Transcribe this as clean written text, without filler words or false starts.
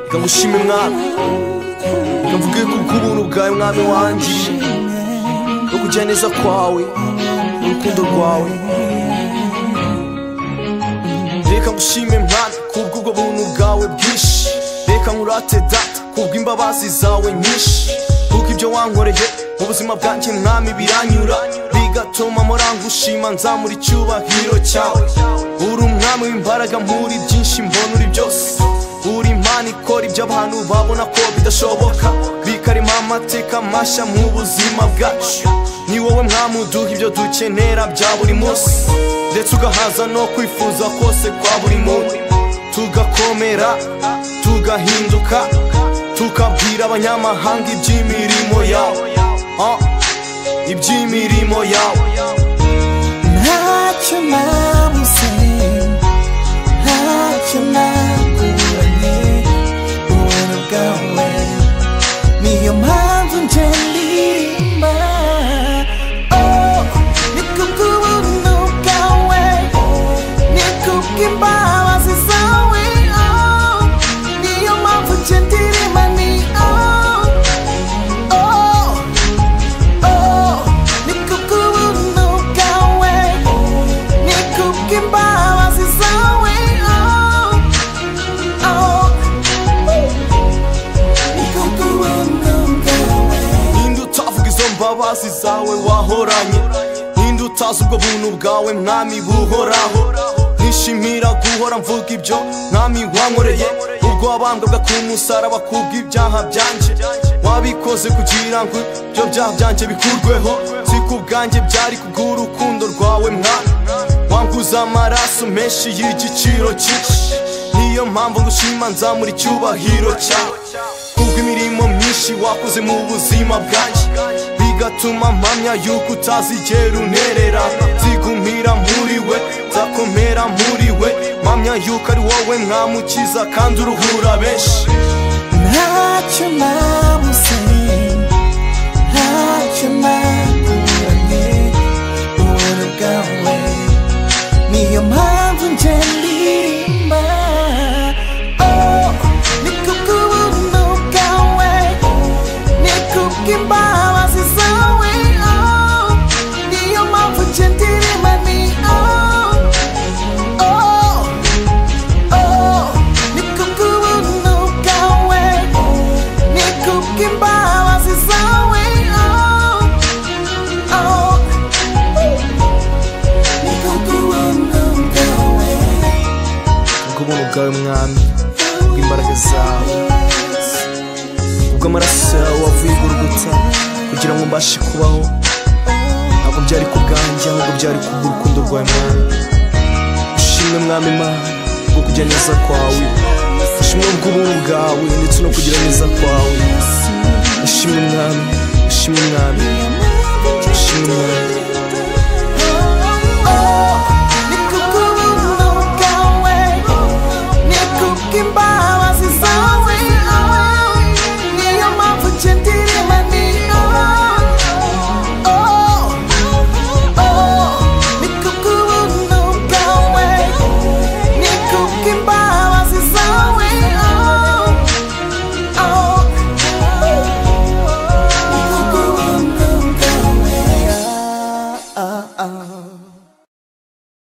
Reka ngushime mwami, reka mvuge kubw'ubuntu bwawe mwami wanjye, no kugira neza kwawe n'urukundo rwawe. Reka ngushime mwami kubw'ubwo buntu bwawe bwinshi, reka nkurate data kubw'imbabazi zawe nyinshi, kuko ibyo wankoreye mu buzima bwanjye mwami biranyura, bigatuma mpora ngushima nzamura icyubahiro cyawe. Uri umwami w'imbaraga muri byinshi mbona uri byose, uri Imana ikora ibyo abantu babona ko bidashoboka, bikarema amateka mashya mu buzima bwacu. Ni wowe mwami uduha ibyo dukenera bya buri munsi, ndetse ugahaza no kwifuza kose kwa buri muntu. Tugakomera, tugahinduka, tukabwira abanyamahanga iby'imirimo yawe, iby'imirimo yawe. Ntacyo nabuze, ntacyo nakuranye, ubuntu bwawe niyo mpamvu nje ndirimba. Ni kubw'ubuntu bwawe, ni kubw'imbabazi zawe, niyo mpamvu nje ndirimba. Ni kubw'ubuntu bwawe, ni kubw'imbabazi zawe, ni kubw'ubuntu bwawe. Ninde utavuga izo mbabazi zawe wahoranye, ninde utazi ubwo buntu bwawe mwami buhoraho. Nishimira guhora mvuga ibyo mwami wankoreye, ubwo wabambwaga ku musaraba kubw'ibyaha byanje. Wabikoze kugira ngo ibyo byaha byanje bikurweho, si ku bwanjye byari kubw'urukundo rwawe mwami. Wanguze amaraso menshi y'igiciro cyinshi, niyo mpamvu ngushima nzamura icyubahiro cyawe. Kubw'imirimo myinshi wakoze mu buzima bwanjye, bigatuma mpamya yuko utazigera unterera. Nzigumira muri we, nzakomera muri we, mpamya yuko ari wowe mwami ukiza kandi uruhura benshi. Ntacyo nabuze, ntacyo nakuranye, ubuntu bwawe niyo mpamvu nje ndirimba. Ni kubw'ubuntu bwawe, ni kubw'imbabazi zawe, niyo mpamvu nje ndirimba. Ni kubw'ubuntu bwawe, ni kubw'imbabazi zawe, ni kubw'ubuntu bwawe. Kubw'ubuntu bwawe mwami, kubw'imbaraga zawe, kubw'amaraso yawe wavuye Golgotha kugira ngo mbashe kubaho. Ntabwo byari ku bwanjye, ahubwo byari kubw'urukundo rwawe mwami. Ushimwe mwami Imana bwo kugira neza kwawe, ushimwe bw'ubuntu bwawe ndetse no kugira neza kwawe. Ushimwe mwami, ushimwe mwami, ushimwe mwami. Ni kubw'ubuntu bwawe, ni kubw'imbabazi zawe, niyo mpamvu nje ndirimba. Ni kubw'ubuntu bwawe, ni kubw'imbabazi zawe, ni kubw'ubuntu bwawe.